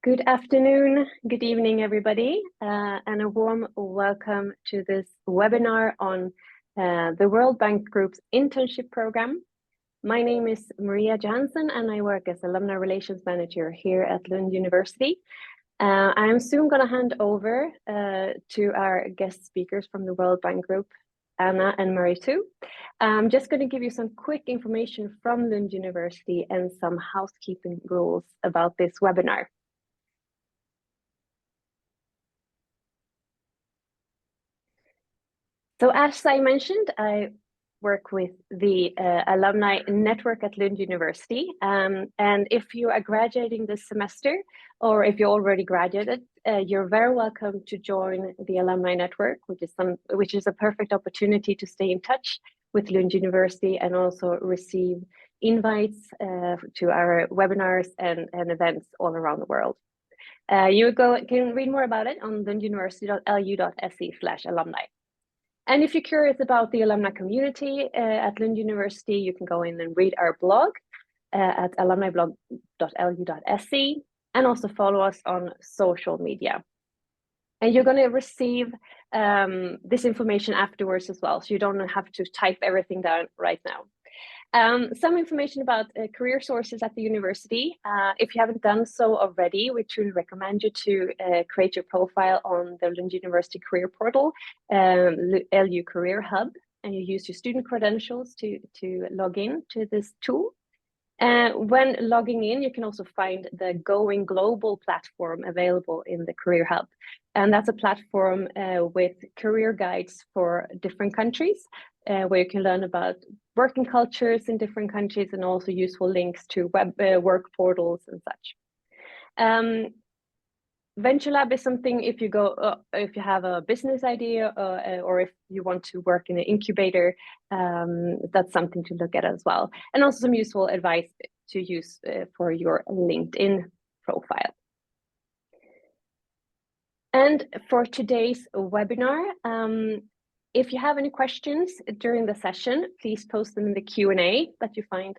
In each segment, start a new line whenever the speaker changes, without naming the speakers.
Good afternoon, good evening, everybody, and a warm welcome to this webinar on the World Bank Group's internship program. My name is Maria Johansson, and I work as Alumni Relations Manager here at Lund University. I am soon going to hand over to our guest speakers from the World Bank Group, Anna and Maritu. I'm just going to give you some quick information from Lund University and some housekeeping rules about this webinar. So as I mentioned, I work with the alumni network at Lund University. And if you are graduating this semester, or if you already graduated, you're very welcome to join the alumni network, which is a perfect opportunity to stay in touch with Lund University and also receive invites to our webinars and events all around the world. You can read more about it on lunduniversity.lu.se/alumni. And if you're curious about the alumni community at Lund University, you can go in and read our blog at alumniblog.lu.se and also follow us on social media. And you're going to receive this information afterwards as well, so you don't have to type everything down right now. Some information about career sources at the university. If you haven't done so already, we truly recommend you to create your profile on the Lund University career portal, LU Career Hub, and you use your student credentials to log in to this tool. When logging in, you can also find the Going Global platform available in the Career Hub. And that's a platform with career guides for different countries, where you can learn about working cultures in different countries and also useful links to work portals and such. Venture Lab is something if you have a business idea or if you want to work in an incubator, that's something to look at as well. And also some useful advice to use for your LinkedIn profile. And for today's webinar, if you have any questions during the session, please post them in the Q&A that you find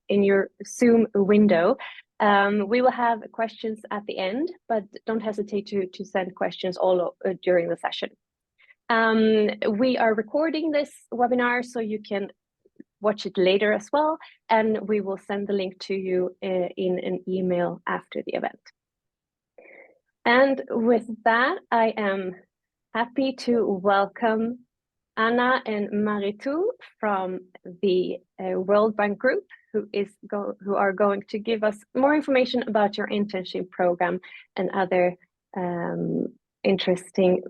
in your Zoom window. We will have questions at the end, but don't hesitate to send questions all during the session. We are recording this webinar so you can watch it later as well, and we will send the link to you in an email after the event. And with that, I am happy to welcome Anna and Maritu from the World Bank Group, who are going to give us more information about your internship program and other interesting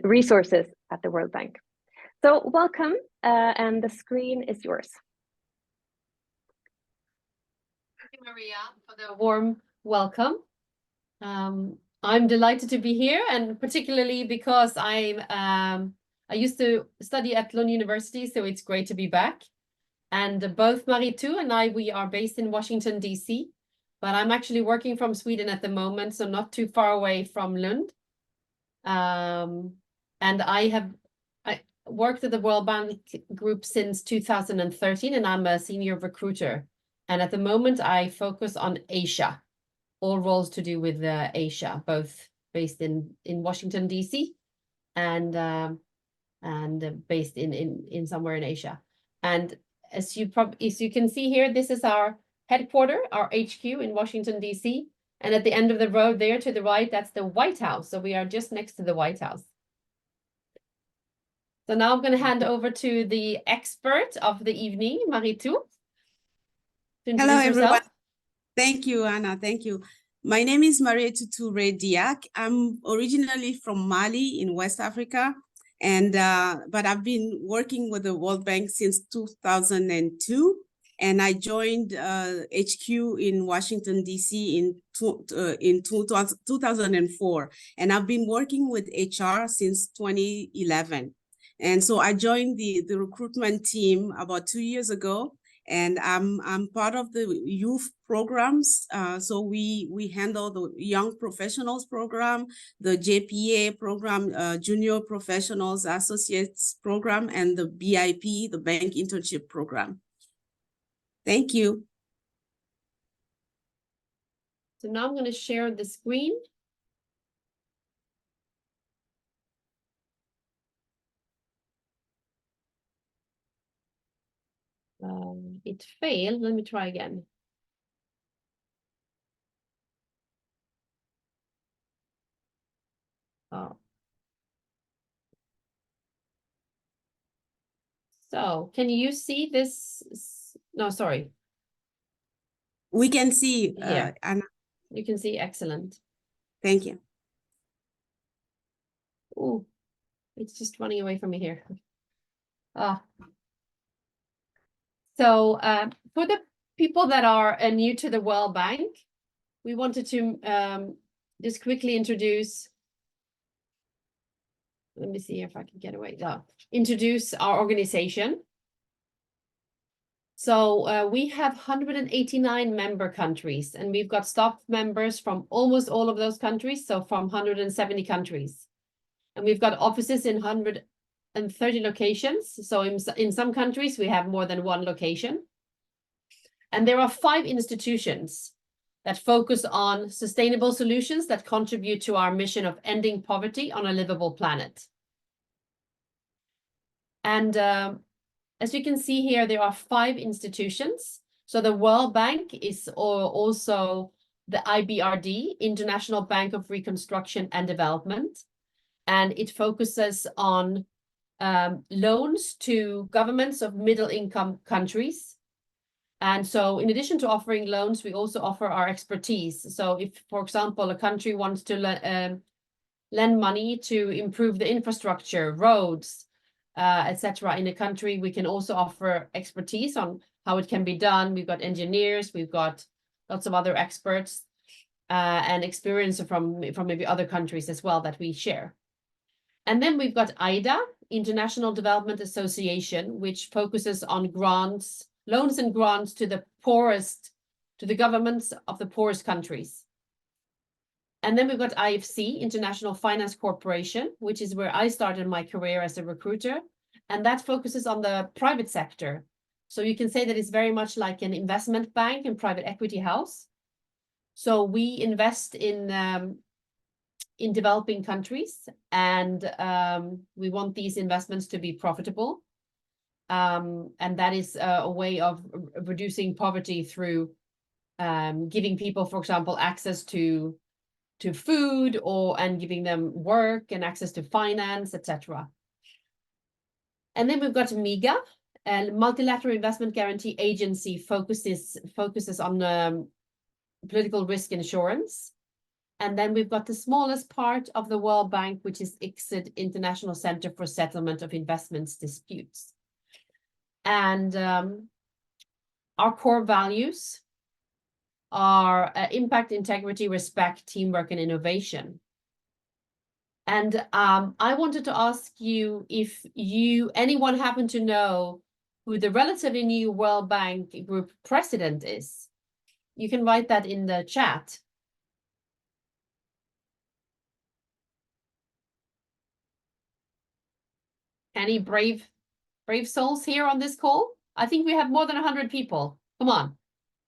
resources at the World Bank. So welcome, and the screen is yours.
Thank you, Maria, for the warm welcome. I'm delighted to be here, and particularly because I used to study at Lund University, so it's great to be back. And both Maritu and I, we are based in Washington, D.C., but I'm actually working from Sweden at the moment, so not too far away from Lund. And I worked at the World Bank Group since 2013, and I'm a senior recruiter. And at the moment, I focus on Asia. All roles to do with Asia, both based in Washington, D.C. and based in somewhere in Asia. And as you can see here, this is our headquarters, our HQ in Washington, D.C. And at the end of the road there to the right, that's the White House. So we are just next to the White House. So now I'm going to hand over to the expert of the evening, Maritu.
Hello, everyone. Thank you, Anna. Thank you. My name is Maritu Diak. I'm originally from Mali in West Africa, and but I've been working with the World Bank since 2002, and I joined HQ in Washington, D.C. in 2004, and I've been working with HR since 2011. And so I joined the recruitment team about 2 years ago. And I'm part of the youth programs. So we handle the Young Professionals Program, the JPA program, Junior Professionals Associates Program, and the BIP, the Bank Internship Program. Thank you.
So now I'm going to share the screen. It failed. Let me try again. Oh. So can you see this? No, sorry.
We can see,
Here.
Anna.
You can see, excellent.
Thank you.
Oh, it's just running away from me here. Ah. So for the people that are new to the World Bank, we wanted to just quickly introduce, let me see if I can get away. No, introduce our organization. So we have 189 member countries, and we've got staff members from almost all of those countries, so from 170 countries. And we've got offices in 130 locations. So in some countries, we have more than one location. And there are 5 institutions that focus on sustainable solutions that contribute to our mission of ending poverty on a livable planet. And as you can see here, there are 5 institutions. So the World Bank is also the IBRD, International Bank of Reconstruction and Development. And it focuses on loans to governments of middle-income countries. And so in addition to offering loans, we also offer our expertise. So if, for example, a country wants to lend money to improve the infrastructure, roads, etc. in a country, we can also offer expertise on how it can be done. We've got engineers, we've got lots of other experts and experience from maybe other countries as well that we share. And then we've got IDA, International Development Association, which focuses on grants, loans and grants to the poorest, to the governments of the poorest countries. And then we've got IFC, International Finance Corporation, which is where I started my career as a recruiter. And that focuses on the private sector. So you can say that it's very much like an investment bank and private equity house. So we invest in developing countries, and we want these investments to be profitable. And that is a way of reducing poverty through giving people, for example, access to food and giving them work and access to finance, etc. And then we've got MIGA, a Multilateral Investment Guarantee Agency, focuses on political risk insurance. And then we've got the smallest part of the World Bank, which is ICSID, International Center for Settlement of Investments Disputes. And our core values are impact, integrity, respect, teamwork, and innovation. And I wanted to ask you if anyone happen to know who the relatively new World Bank Group president is. You can write that in the chat. Any brave souls here on this call? I think we have more than 100 people. Come on.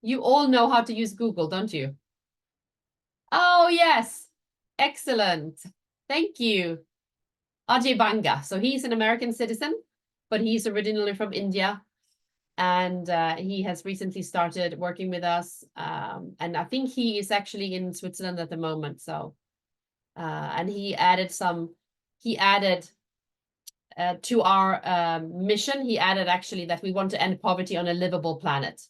You all know how to use Google, don't you? Oh, yes. Excellent. Thank you. Ajay Banga. So he's an American citizen, but he's originally from India. And he has recently started working with us. And I think he is actually in Switzerland at the moment. So, and he added to our mission, he added actually that we want to end poverty on a livable planet.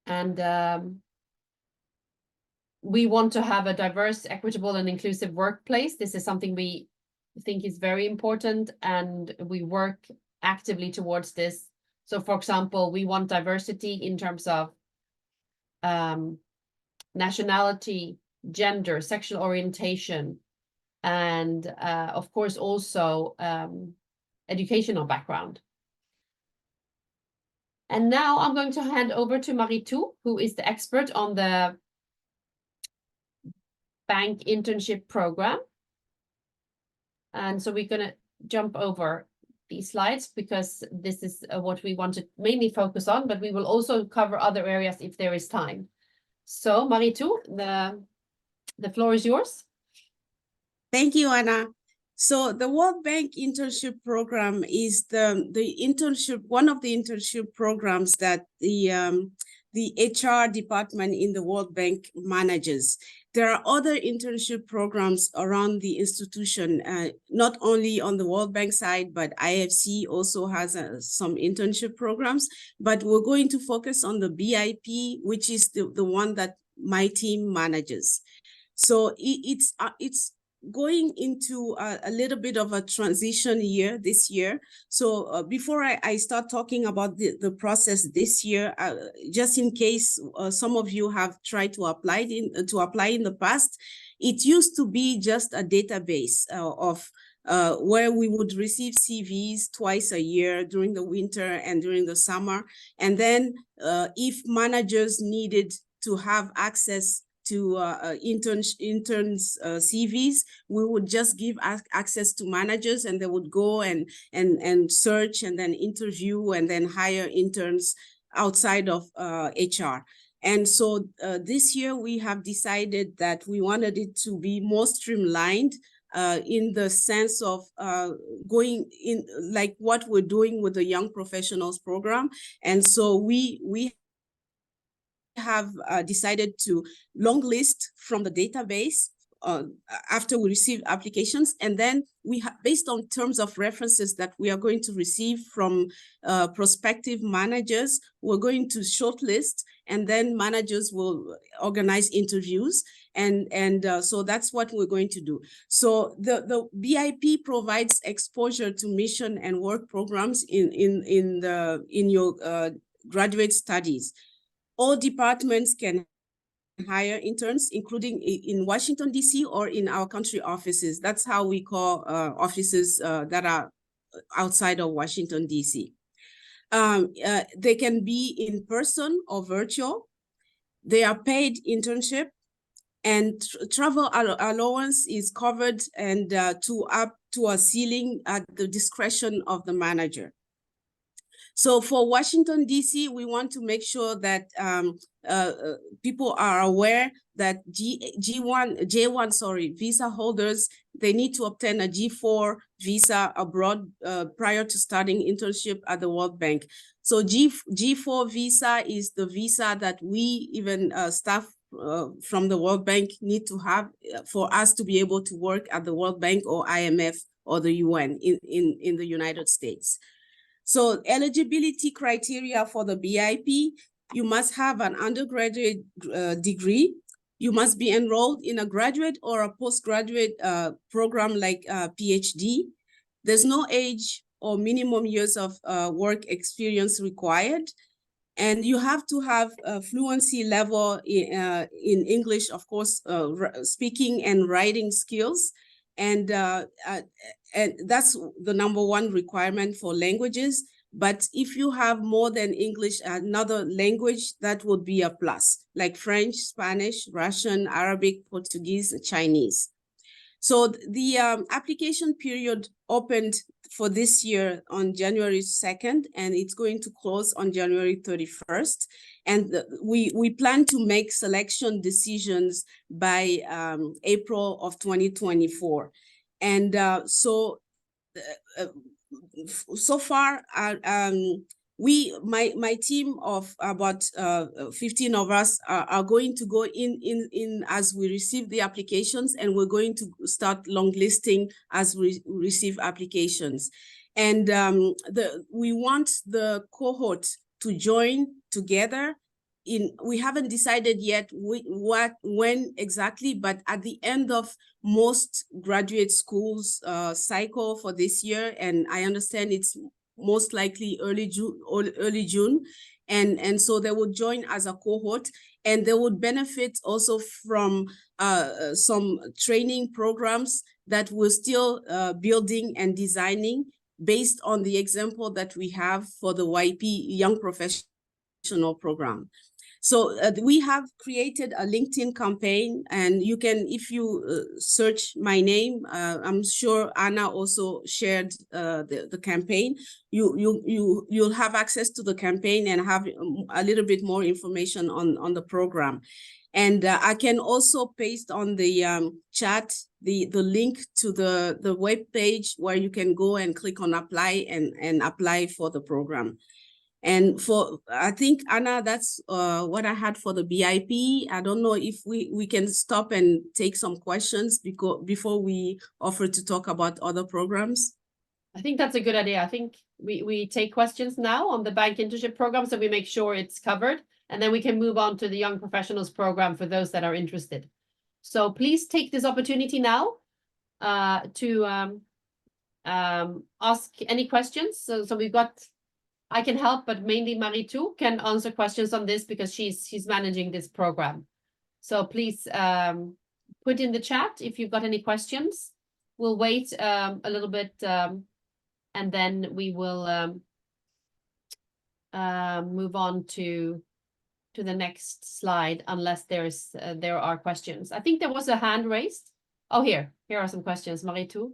And we want to have a diverse, equitable, and inclusive workplace. This is something we think is very important, and we work actively towards this. So, for example, we want diversity in terms of nationality, gender, sexual orientation, and of course also educational background. And now I'm going to hand over to Maritou, who is the expert on the Bank Internship Program. And so we're going to jump over these slides because this is what we want to mainly focus on, but we will also cover other areas if there is time. So Maritu, the floor is yours.
Thank you, Anna. So the World Bank Internship Program is one of the internship programs that the HR department in the World Bank manages. There are other internship programs around the institution, not only on the World Bank side, but IFC also has some internship programs. But we're going to focus on the BIP, which is the one that my team manages. So it's going into a little bit of a transition year this year. So before I start talking about the process this year, just in case some of you have tried to apply in the past, it used to be just a database of where we would receive CVs twice a year during the winter and during the summer. And then if managers needed to have access to interns CVs, we would just give access to managers, and they would go and search and then interview and then hire interns outside of HR. And so this year we have decided that we wanted it to be more streamlined in the sense of going in like what we're doing with the Young Professionals Program. And so we have decided to long list from the database after we receive applications, and then we have, based on terms of references that we are going to receive from prospective managers, we're going to shortlist, and then managers will organize interviews, and so that's what we're going to do. So the BIP provides exposure to mission and work programs in your graduate studies. All departments can hire interns, including in Washington, D.C. or in our country offices. That's how we call offices that are outside of Washington, D.C. They can be in person or virtual. They are paid internship, and travel allowance is covered and up to a ceiling at the discretion of the manager. So for Washington, D.C., we want to make sure that people are aware that J1 visa holders, they need to obtain a G4 visa abroad prior to starting internship at the World Bank. So G4 visa is the visa that we even staff from the World Bank need to have for us to be able to work at the World Bank or IMF or the UN in the United States. So eligibility criteria for the BIP, you must have an undergraduate degree. You must be enrolled in a graduate or a postgraduate program like PhD. There's no age or minimum years of work experience required. And you have to have a fluency level in English, of course, speaking and writing skills. And that's the #1 requirement for languages. But if you have more than English, another language, that would be a plus, like French, Spanish, Russian, Arabic, Portuguese, Chinese. So the application period opened for this year on January 2nd, and it's going to close on January 31st. And we plan to make selection decisions by April of 2024. And so far, my team of about 15 of us are going to go in as we receive the applications, and we're going to start long listing as we receive applications. And we want the cohort to join together. We haven't decided yet when exactly, but at the end of most graduate schools cycle for this year, and I understand it's most likely early June, and so they would join as a cohort, and they would benefit also from some training programs that we're still building and designing based on the example that we have for the YP Young Professional Program. So we have created a LinkedIn campaign, and you can, if you search my name, I'm sure Anna also shared the campaign. You'll have access to the campaign and have a little bit more information on the program. And I can also paste on the chat the link to the web page where you can go and click on apply and apply for the program. And I think, Anna, that's what I had for the BIP. I don't know if we can stop and take some questions before we offer to talk about other programs.
I think that's a good idea. I think we take questions now on the Bank Internship Program, so we make sure it's covered, and then we can move on to the Young Professionals Program for those that are interested. So please take this opportunity now to ask any questions. So we've got, I can help, but mainly Maritu can answer questions on this because she's managing this program. So please put in the chat if you've got any questions. We'll wait a little bit and then we will move on to the next slide unless there are questions. I think there was a hand raised. Oh, here are some questions, Maritu.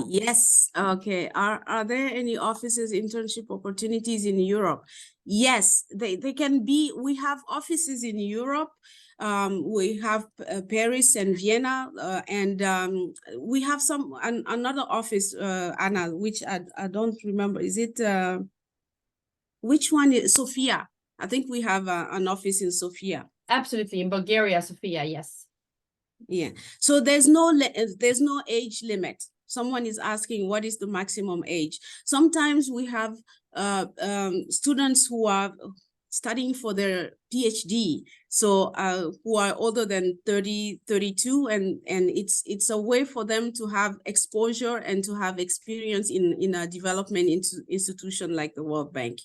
Yes. Okay. Are there any offices, internship opportunities in Europe? Yes, they can be. We have offices in Europe. We have Paris and Vienna, and we have another office, Anna, which I don't remember. Is it which one is Sofia? I think we have an office in Sofia.
Absolutely, in Bulgaria, Sofia. Yes.
Yeah. So there's no age limit. Someone is asking, what is the maximum age? Sometimes we have students who are studying for their PhD, so who are older than 30, 32, and it's a way for them to have exposure and to have experience in a development institution like the World Bank.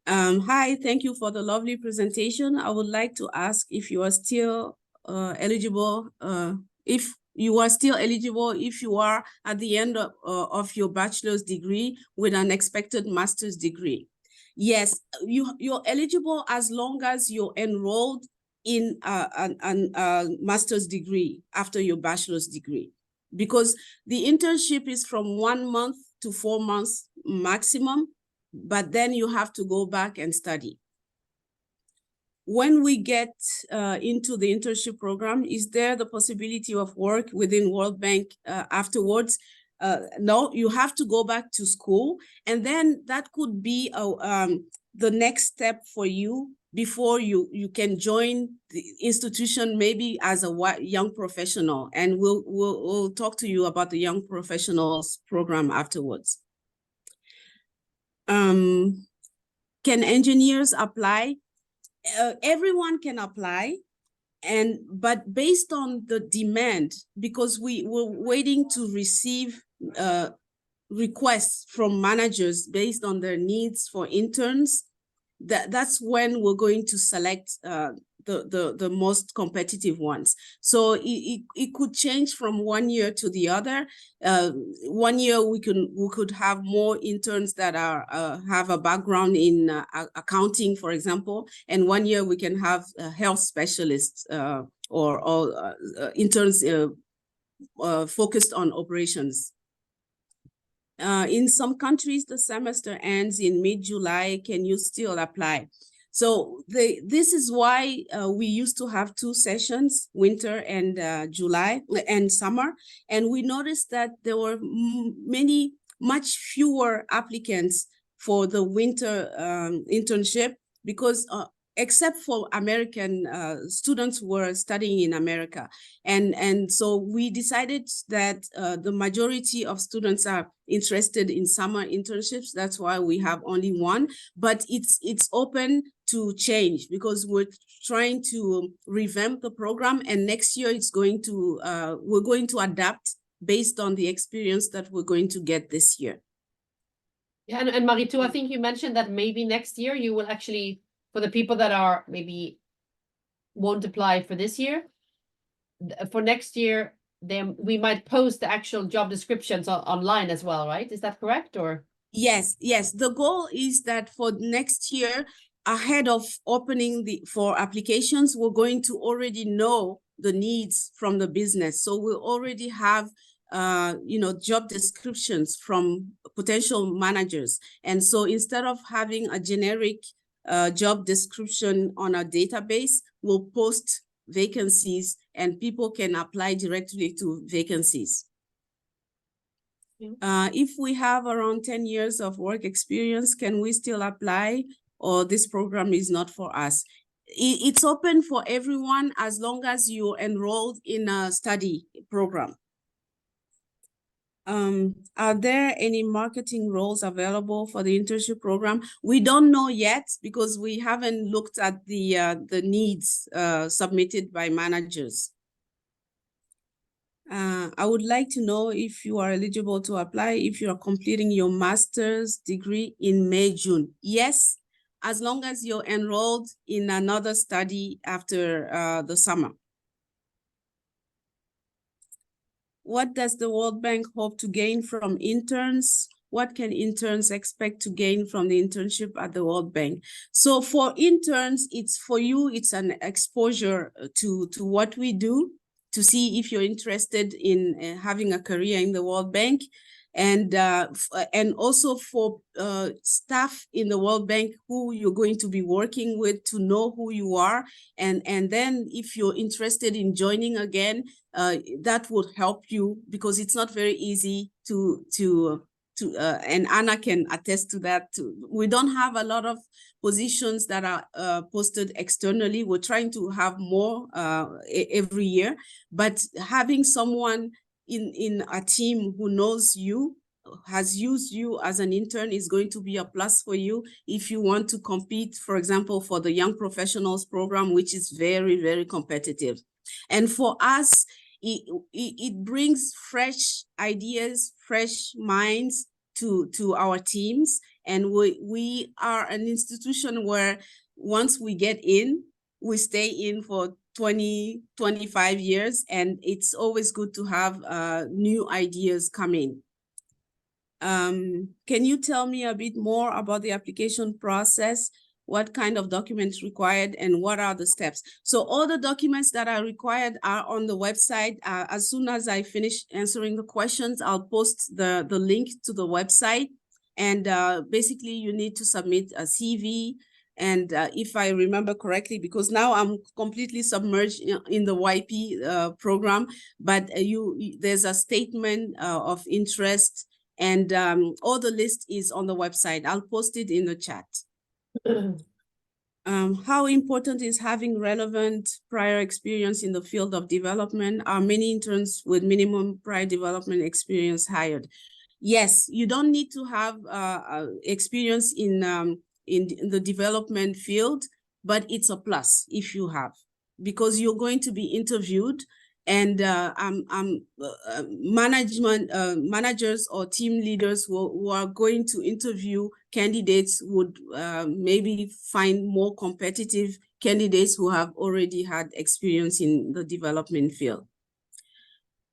Hi, thank you for the lovely presentation. I would like to ask if you are still eligible, if you are at the end of your bachelor's degree with an expected master's degree. Yes, you're eligible as long as you're enrolled in a master's degree after your bachelor's degree, because the internship is from 1 month to 4 months maximum, but then you have to go back and study. When we get into the internship program, is there the possibility of work within World Bank afterwards? No, you have to go back to school, and then that could be the next step for you before you can join the institution, maybe as a young professional, and we'll talk to you about the Young Professionals program afterwards. Can engineers apply? Everyone can apply, but based on the demand, because we were waiting to receive requests from managers based on their needs for interns, that's when we're going to select the most competitive ones. So it could change from 1 year to the other. 1 year we could have more interns that have a background in accounting, for example, and 1 year we can have health specialists or interns focused on operations. In some countries, the semester ends in mid-July. Can you still apply? So this is why we used to have 2 sessions, winter and July and summer. And we noticed that there were much fewer applicants for the winter internship, because except for American students who were studying in America. And so we decided that the majority of students are interested in summer internships. That's why we have only 1, but it's open to change, because we're trying to revamp the program, and next year we're going to adapt based on the experience that we're going to get this year.
Yeah, and Maritu, I think you mentioned that maybe next year you will actually, for the people that are maybe won't apply for this year, for next year, then we might post the actual job descriptions online as well, right? Is that correct? Or
yes. The goal is that for next year, ahead of opening for applications, we're going to already know the needs from the business. So we'll already have job descriptions from potential managers. And so instead of having a generic job description on a database, we'll post vacancies and people can apply directly to vacancies. If we have around 10 years of work experience, can we still apply, or this program is not for us? It's open for everyone as long as you're enrolled in a study program. Are there any marketing roles available for the internship program? We don't know yet because we haven't looked at the needs submitted by managers. I would like to know if you are eligible to apply if you are completing your master's degree in May, June. Yes, as long as you're enrolled in another study after the summer. What does the World Bank hope to gain from interns? What can interns expect to gain from the internship at the World Bank? So for interns, it's an exposure to what we do, to see if you're interested in having a career in the World Bank. And also for staff in the World Bank who you're going to be working with, to know who you are. And then if you're interested in joining again, that would help you, because it's not very easy and Anna can attest to that too. We don't have a lot of positions that are posted externally. We're trying to have more every year, but having someone in a team who knows you, has used you as an intern, is going to be a plus for you if you want to compete, for example, for the Young Professionals program, which is very, very competitive. And for us, it brings fresh ideas, fresh minds to our teams. And we are an institution where once we get in, we stay in for 20, 25 years, and it's always good to have new ideas come in. Can you tell me a bit more about the application process? What kind of documents required and what are the steps? So all the documents that are required are on the website. As soon as I finish answering the questions, I'll post the link to the website. And basically you need to submit a CV. And if I remember correctly, because now I'm completely submerged in the YP program, but there's a statement of interest, and all the list is on the website. I'll post it in the chat. How important is having relevant prior experience in the field of development? Are many interns with minimum prior development experience hired? Yes, you don't need to have experience in the development field, but it's a plus if you have, because you're going to be interviewed, and managers or team leaders who are going to interview candidates would maybe find more competitive candidates who have already had experience in the development field.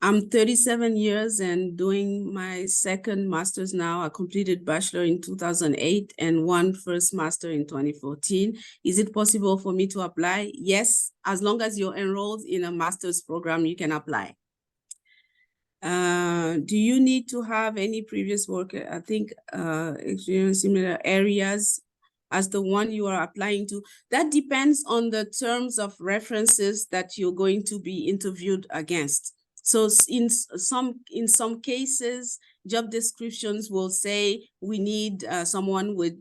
I'm 37 years and doing my second master's now. I completed bachelor in 2008 and one first master in 2014. Is it possible for me to apply? Yes, as long as you're enrolled in a master's program, you can apply. Do you need to have any previous work, I think, experience similar areas as the one you are applying to? That depends on the terms of references that you're going to be interviewed against. So in some cases, job descriptions will say we need someone with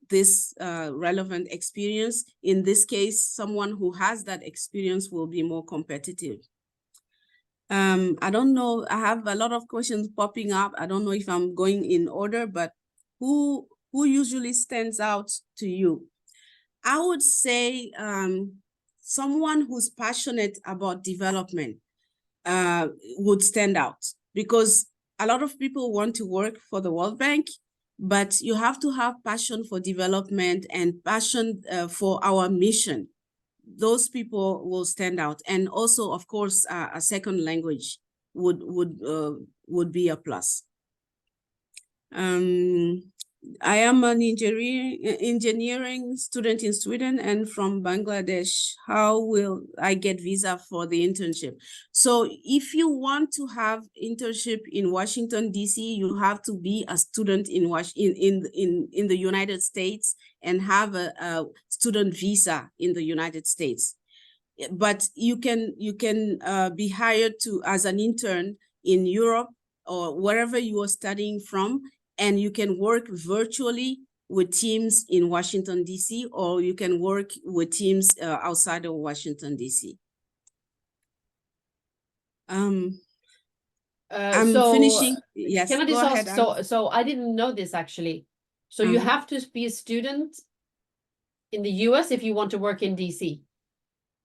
this relevant experience. In this case, someone who has that experience will be more competitive. I don't know, I have a lot of questions popping up. I don't know if I'm going in order, but who usually stands out to you? I would say someone who's passionate about development would stand out, because a lot of people want to work for the World Bank, but you have to have passion for development and passion for our mission. Those people will stand out. And also, of course, a second language would be a plus. I am an engineering student in Sweden and from Bangladesh. How will I get visa for the internship? So if you want to have internship in Washington, D.C., you have to be a student in the United States and have a student visa in the United States. But you can be hired as an intern in Europe or wherever you are studying from, and you can work virtually with teams in Washington, D.C., or you can work with teams outside of Washington, D.C. I'm finishing. Yes,
can I just
go
ask,
ahead.
so I didn't know this actually. So you have to be a student in the US if you want to work in DC?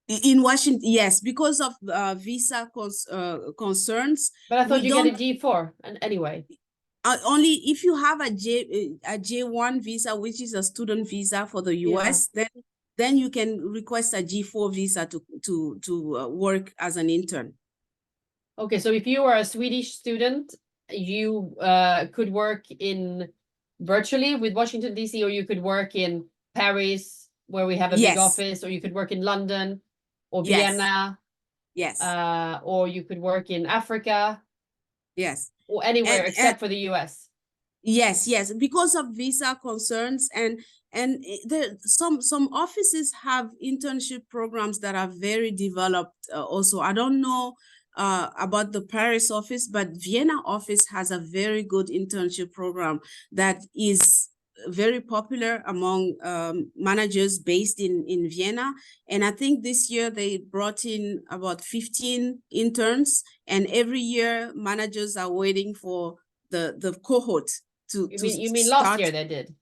In Washington, yes, because of visa concerns.
But I thought you get a G4 anyway.
Only if you have a J1 visa, which is a student visa for the US, then you can request a G4 visa to work as an intern.
Okay, so if you are a Swedish student, you could work in virtually with Washington DC, or you could work in Paris, where we have a big office, or you could work in London or Vienna.
Yes.
Or you could work in Africa.
Yes.
Or anywhere except for the US.
Yes, because of visa concerns, and there some offices have internship programs that are very developed. Also, I don't know about the Paris office, but Vienna office has a very good internship program that is very popular among managers based in Vienna. And I think this year they brought in about 15 interns, and every year managers are waiting for the cohort to
you mean last year they did?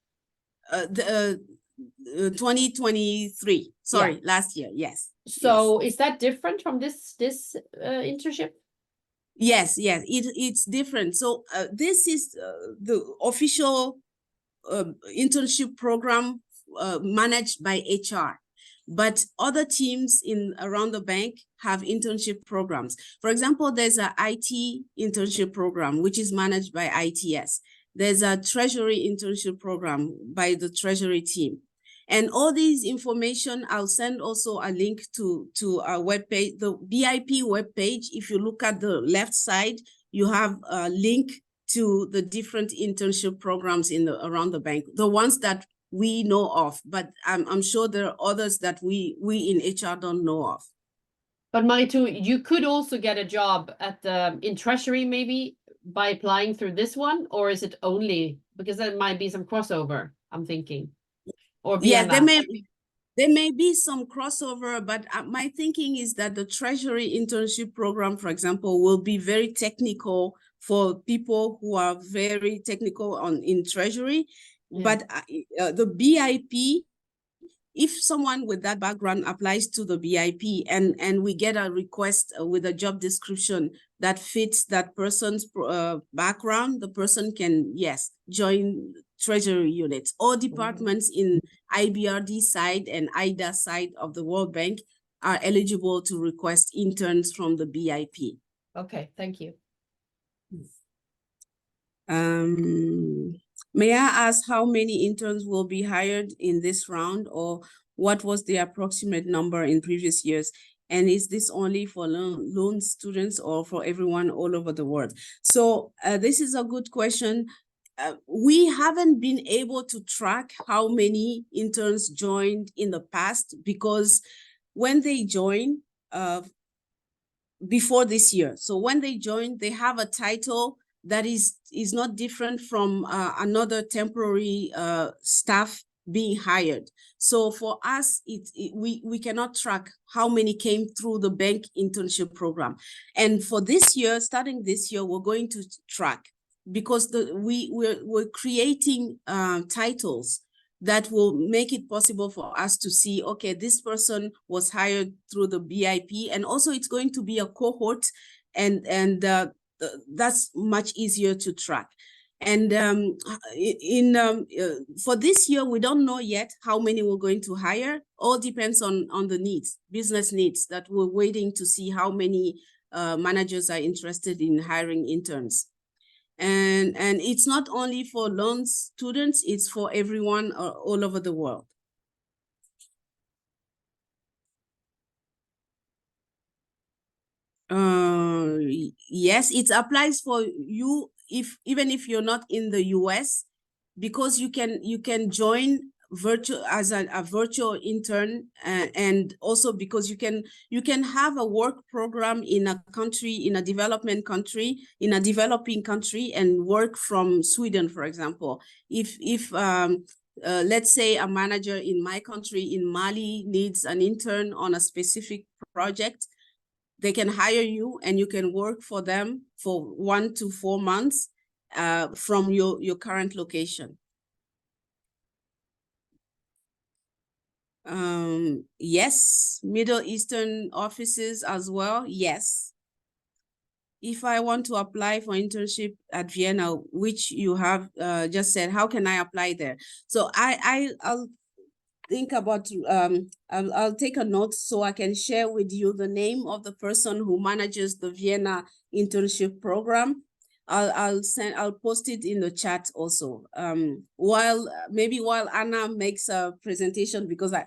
2023. Sorry, last year. Yes.
So is that different from this internship?
Yes, it's different. So this is the official internship program managed by HR, but other teams around the bank have internship programs. For example, there's a IT internship program, which is managed by ITS. There's a treasury internship program by the treasury team. And all these information, I'll send also a link to our webpage, the BIP webpage. If you look at the left side, you have a link to the different internship programs around the bank, the ones that we know of, but I'm sure there are others that we in HR don't know of.
But Maritu, you could also get a job in treasury maybe by applying through this one, or is it only because there might be some crossover, I'm thinking, or Vienna?
Yeah, there may be some crossover, but my thinking is that the treasury internship program, for example, will be very technical for people who are very technical in treasury. But the BIP, if someone with that background applies to the BIP and we get a request with a job description that fits that person's background, the person can, join treasury units or departments in IBRD side and IDA side of the World Bank are eligible to request interns from the BIP.
Okay, thank you.
May I ask how many interns will be hired in this round, or what was the approximate number in previous years? And is this only for Lund students or for everyone all over the world? So this is a good question. We haven't been able to track how many interns joined in the past, because when they join before this year, so when they join, they have a title that is not different from another temporary staff being hired. So for us, we cannot track how many came through the bank internship program. And for this year, starting this year, we're going to track, because we're creating titles that will make it possible for us to see, okay, this person was hired through the BIP, and also it's going to be a cohort, and that's much easier to track. And for this year, we don't know yet how many we're going to hire. All depends on the needs, business needs, that we're waiting to see how many managers are interested in hiring interns. And it's not only for Lund students, it's for everyone all over the world. Yes, it applies for you even if you're not in the US, because you can join virtual as a virtual intern, and also because you can have a work program in a country, in a developing country, and work from Sweden, for example. If let's say a manager in my country, in Mali, needs an intern on a specific project, they can hire you and you can work for them for 1 to 4 months from your current location. Yes, Middle Eastern offices as well, yes. If I want to apply for internship at Vienna, which you have just said, how can I apply there? So I'll think about, I'll take a note so I can share with you the name of the person who manages the Vienna Internship Program. I'll post it in the chat also. While Anna makes a presentation, because I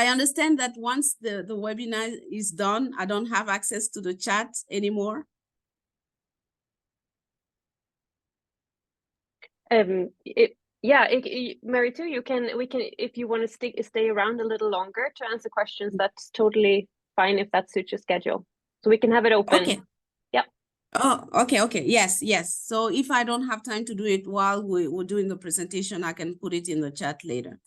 understand that once the webinar is done, I don't have access to the chat anymore.
Mary too, we can, if you want to stay around a little longer to answer questions, that's totally fine if that suits your schedule. So we can have it open.
Okay.
Yeah.
Oh, okay. Yes. So if I don't have time to do it while we're doing the presentation, I can put it in the chat later.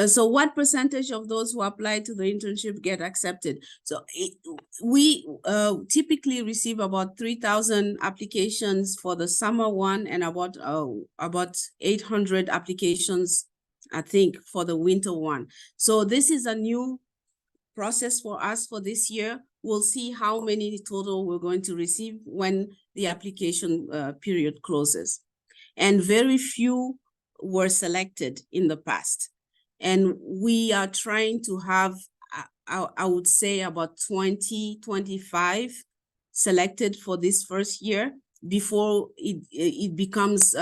So what percentage of those who apply to the internship get accepted? So we typically receive about 3,000 applications for the summer one, and about 800 applications, I think, for the winter one. So this is a new process for us for this year. We'll see how many total we're going to receive when the application period closes. And very few were selected in the past. And we are trying to have, I would say, about 20, 25 selected for this first year before it becomes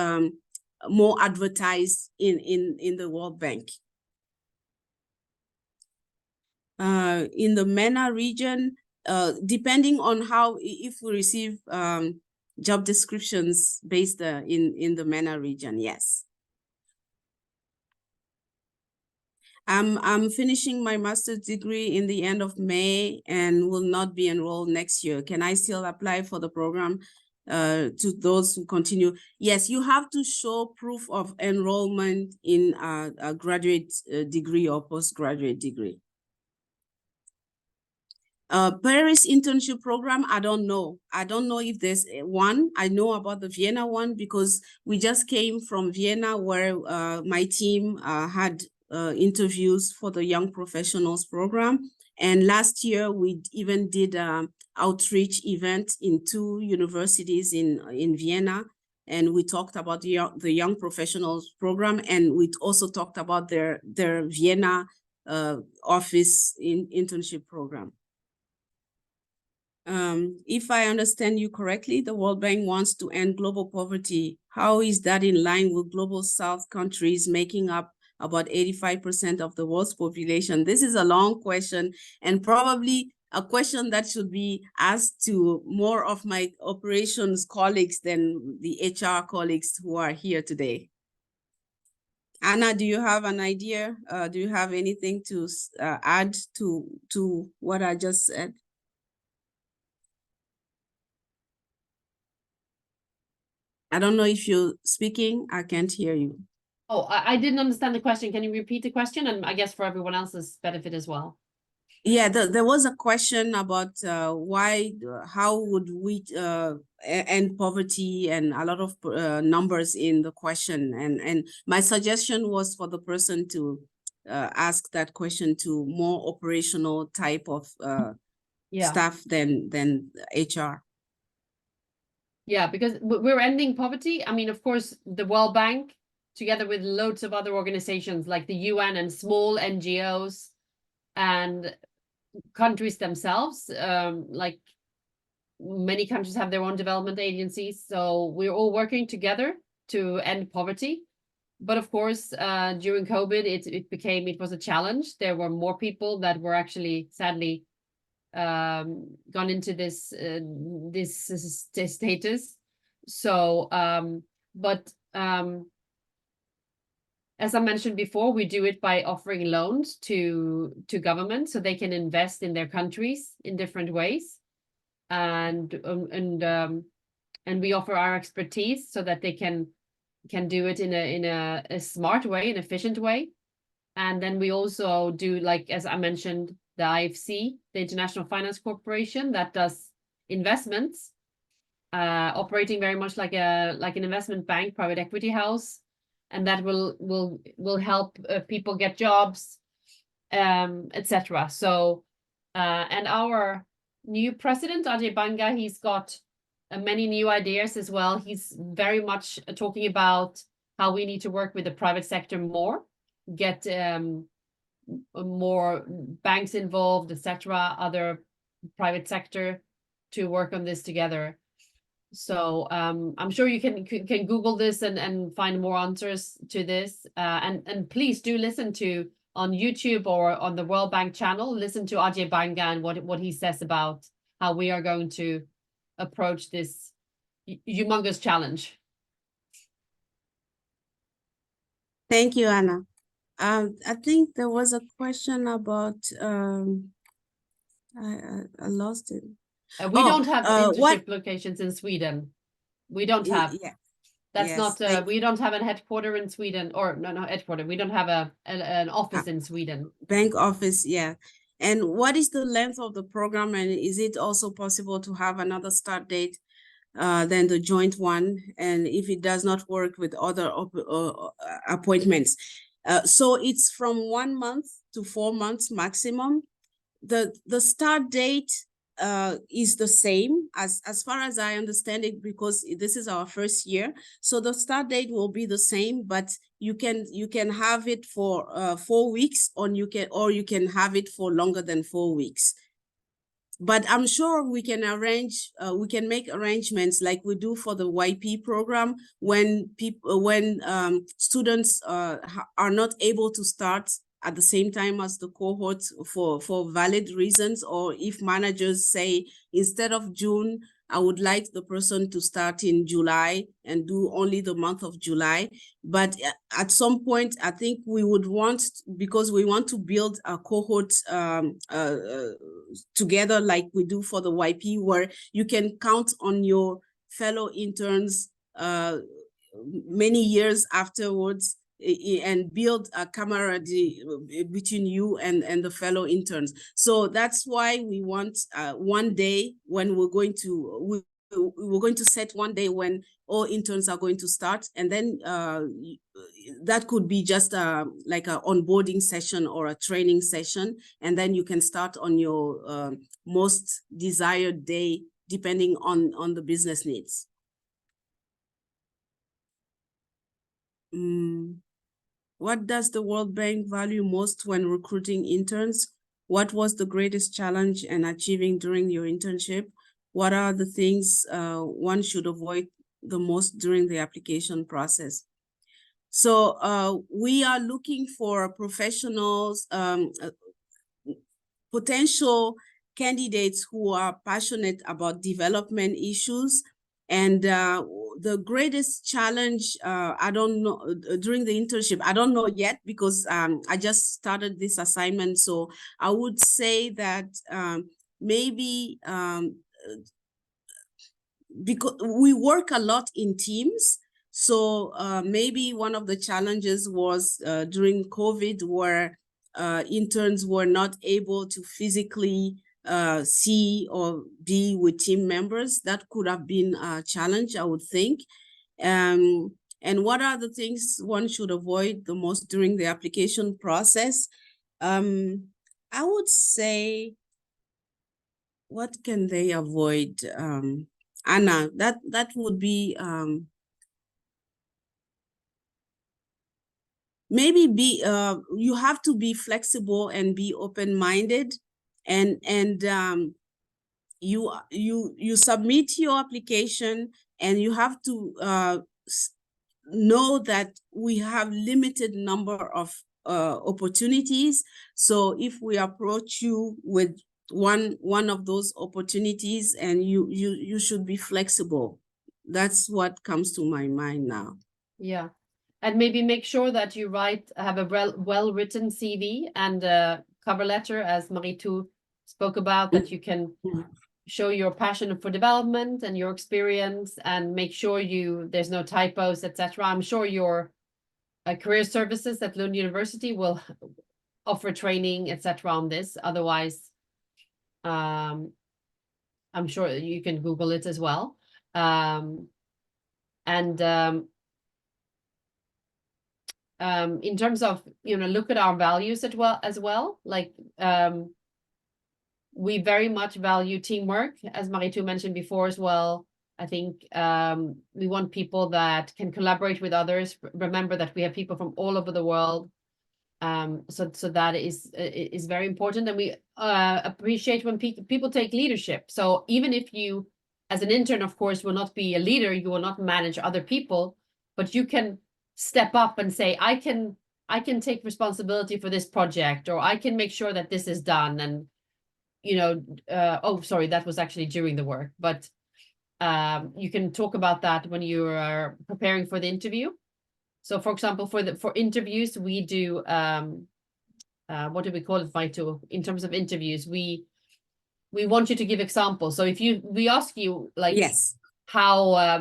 more advertised in the World Bank. In the MENA region, depending on if we receive job descriptions based in the MENA region, yes. I'm finishing my master's degree in the end of May and will not be enrolled next year. Can I still apply for the program to those who continue? Yes, you have to show proof of enrollment in a graduate degree or postgraduate degree. Paris internship program, I don't know. I don't know if there's one. I know about the Vienna one because we just came from Vienna, where my team had interviews for the young professionals program. And last year we even did an outreach event in 2 universities in Vienna. And we talked about the young professionals program, and we also talked about their Vienna office internship program. If I understand you correctly, the World Bank wants to end global poverty. How is that in line with global South countries making up about 85% of the world's population? This is a long question, and probably a question that should be asked to more of my operations colleagues than the HR colleagues who are here today. Anna, do you have an idea? Do you have anything to add to what I just said? I don't know if you're speaking. I can't hear you.
Oh, I didn't understand the question. Can you repeat the question? And I guess for everyone else's benefit as well.
Yeah, there was a question about how would we end poverty, and a lot of numbers in the question. And my suggestion was for the person to ask that question to more operational type of staff than HR.
Yeah, because we're ending poverty. I mean, of course, the World Bank, together with loads of other organizations like the UN and small NGOs and countries themselves, like many countries have their own development agencies, so we're all working together to end poverty. But of course, during COVID, it was a challenge. There were more people that were actually sadly gone into this status. So, as I mentioned before, we do it by offering loans to government so they can invest in their countries in different ways, and we offer our expertise so that they can do it in a smart way, an efficient way. And then we also do, like, as I mentioned, the IFC, the International Finance Corporation, that does investments, operating very much like an investment bank, private equity house, and that will help people get jobs, etc. So, and our new president, Ajay Banga, he's got many new ideas as well. He's very much talking about how we need to work with the private sector more, get more banks involved, etc., other private sector, to work on this together. So I'm sure you can Google this and find more answers to this. And please do listen to, on YouTube or on the World Bank channel, listen to Ajay Banga and what he says about how we are going to approach this humongous challenge.
Thank you, Anna. I think there was a question about, I lost it.
We don't have internship locations in Sweden. We don't have.
Yeah.
That's
Yes,
not. We don't have a headquarter in Sweden, or no headquarter. We don't have an office in Sweden.
Bank office, yeah. And what is the length of the program, and is it also possible to have another start date than the joint one? And if it does not work with other appointments, so it's from 1 month to 4 months maximum. The start date is the same as far as I understand it, because this is our first year. So the start date will be the same, but you can have it for 4 weeks, or you can have it for longer than 4 weeks. But I'm sure we can make arrangements like we do for the YP program when students are not able to start at the same time as the cohort for valid reasons, or if managers say, instead of June, I would like the person to start in July and do only the month of July. But at some point, I think we would want, because we want to build a cohort together like we do for the YP, where you can count on your fellow interns many years afterwards, and build a camaraderie between you and the fellow interns. So that's why we want one day when we're going to set one day when all interns are going to start, and then that could be just like an onboarding session or a training session, and then you can start on your most desired day depending on the business needs. What does the World Bank value most when recruiting interns? What was the greatest challenge in achieving during your internship? What are the things one should avoid the most during the application process? So we are looking for professionals, potential candidates who are passionate about development issues. And the greatest challenge, I don't know, during the internship, I don't know yet, because I just started this assignment. So I would say that maybe because we work a lot in teams. So maybe one of the challenges was during COVID, where interns were not able to physically see or be with team members. That could have been a challenge, I would think. And what are the things one should avoid the most during the application process? I would say, what can they avoid? Anna, that would be maybe you have to be flexible and be open-minded, and you submit your application, and you have to know that we have limited number of opportunities. So if we approach you with one of those opportunities, and you should be flexible. That's what comes to my mind now.
Yeah. And maybe make sure that you have a well-written CV and a cover letter, as Maritu spoke about, that you can show your passion for development and your experience, and make sure there's no typos, etc. I'm sure your career services at Lund University will offer training, etc. on this. Otherwise, I'm sure you can Google it as well. In terms of, look at our values as well. Like, we very much value teamwork, as Maritu mentioned before as well. I think we want people that can collaborate with others. Remember that we have people from all over the world. So that is very important, and we appreciate when people take leadership. So even if you, as an intern, of course, will not be a leader, you will not manage other people, but you can step up and say, I can take responsibility for this project, or I can make sure that this is done. And oh, sorry, that was actually during the work, but you can talk about that when you are preparing for the interview. So, for example, for interviews, we do what do we call it, Vaitu? In terms of interviews, we want you to give examples. So if we ask you, like,
yes,
how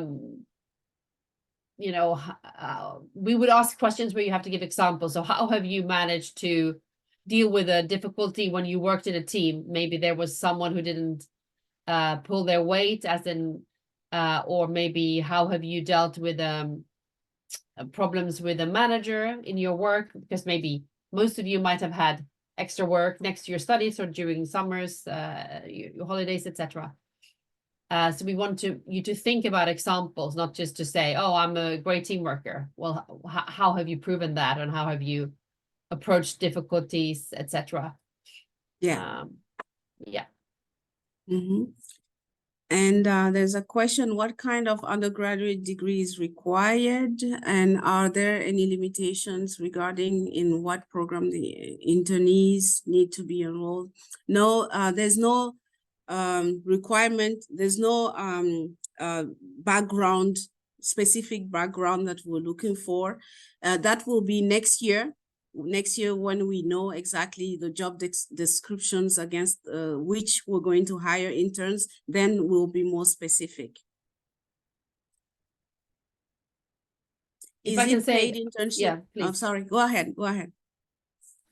we would ask questions where you have to give examples. So how have you managed to deal with a difficulty when you worked in a team? Maybe there was someone who didn't pull their weight, as in, or maybe how have you dealt with problems with a manager in your work? Because maybe most of you might have had extra work next to your studies or during summers, your holidays, etc. So we want you to think about examples, not just to say, oh, I'm a great team worker. Well, how have you proven that, and how have you approached difficulties, etc.
Yeah.
Yeah.
Mm-hmm. And there's a question, what kind of undergraduate degree is required? And are there any limitations regarding in what program the internees need to be enrolled? No, there's no requirement. There's no specific background that we're looking for. That will be next year. Next year, when we know exactly the job descriptions against which we're going to hire interns, then we'll be more specific.
If
Is
I can
it
say,
paid internship?
yeah, please.
Oh, sorry, go ahead.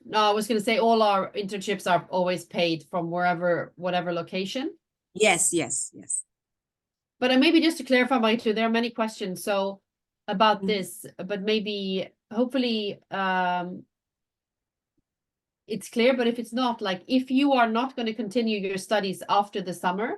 No, I was going to say all our internships are always paid from whatever location.
Yes.
But maybe just to clarify, Maritu, there are many questions about this, but maybe hopefully it's clear. But if it's not, like, if you are not going to continue your studies after the summer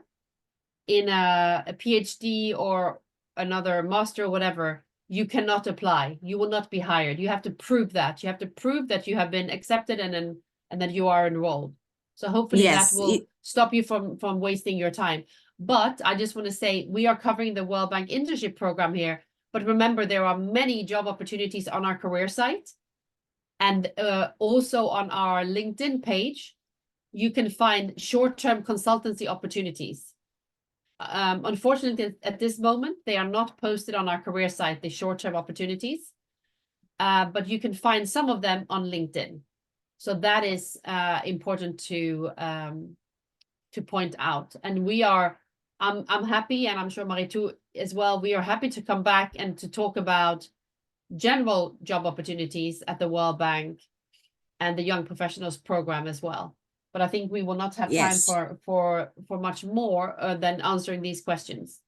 in a PhD or another master or whatever, you cannot apply. You will not be hired. You have to prove that. You have to prove that you have been accepted and that you are enrolled. So hopefully that will stop you from wasting your time. But I just want to say, we are covering the World Bank Internship Program here. But remember, there are many job opportunities on our career site. And also on our LinkedIn page, you can find short-term consultancy opportunities. Unfortunately, at this moment, they are not posted on our career site, the short-term opportunities, but you can find some of them on LinkedIn. So that is important to point out. And I'm happy, and I'm sure Maritu as well, we are happy to come back and to talk about general job opportunities at the World Bank and the Young Professionals Program as well. But I think we will not have time for much more than answering these questions.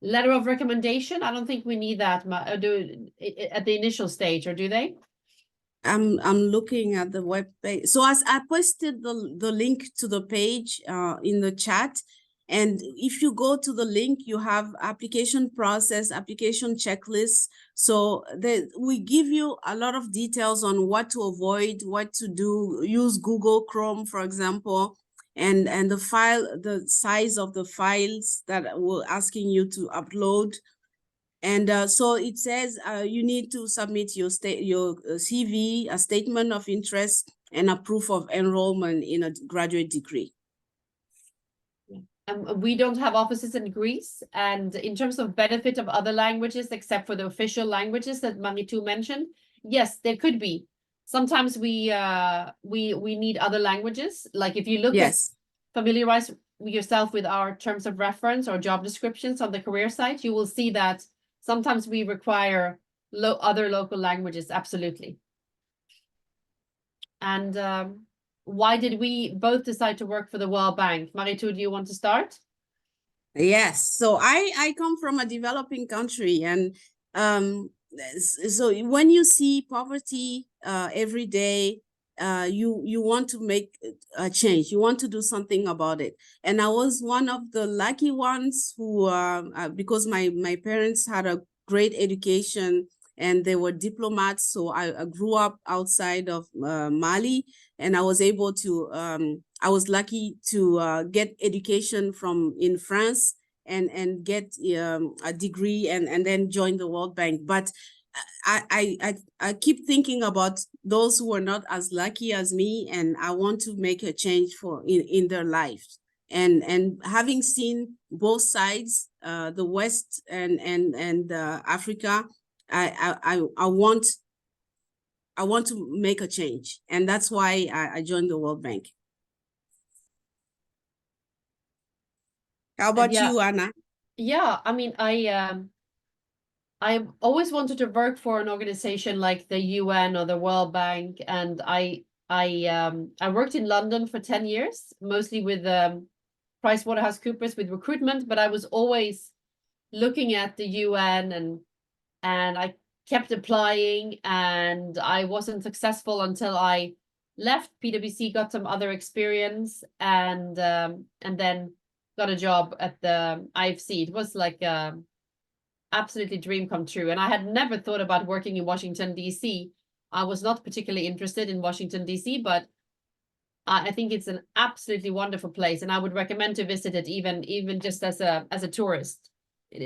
Letter of recommendation, I don't think we need that at the initial stage, or do they?
I'm looking at the web page. So as I posted the link to the page in the chat, And if you go to the link, you have application process, application checklists. So we give you a lot of details on what to avoid, what to do. Use Google Chrome, for example, and the size of the files that we're asking you to upload. And so it says you need to submit your CV, a statement of interest, and a proof of enrollment in a graduate degree.
We don't have offices in Greece, and in terms of benefit of other languages, except for the official languages that Maritu mentioned, yes, there could be. Sometimes we need other languages. Like if you look at familiarize yourself with our terms of reference or job descriptions on the career site, you will see that sometimes we require other local languages, absolutely. And why did we both decide to work for the World Bank? Maritu, do you want to start?
Yes, so I come from a developing country, and so when you see poverty every day, you want to make a change. You want to do something about it. And I was one of the lucky ones who, because my parents had a great education and they were diplomats. So I grew up outside of Mali, and I was able to, I was lucky to get education in France and get a degree and then join the World Bank. But I keep thinking about those who are not as lucky as me, and I want to make a change in their lives. And having seen both sides, the West and Africa, I want to make a change, and that's why I joined the World Bank. How about you, Anna?
Yeah, I mean, I always wanted to work for an organization like the UN or the World Bank, and I worked in London for 10 years, mostly with PricewaterhouseCoopers with recruitment, but I was always looking at the UN and I kept applying, and I wasn't successful until I left PwC, got some other experience, and then got a job at the IFC. It was like absolutely dream come true. And I had never thought about working in Washington, D.C. I was not particularly interested in Washington, D.C., but I think it's an absolutely wonderful place, and I would recommend to visit it even just as a tourist. It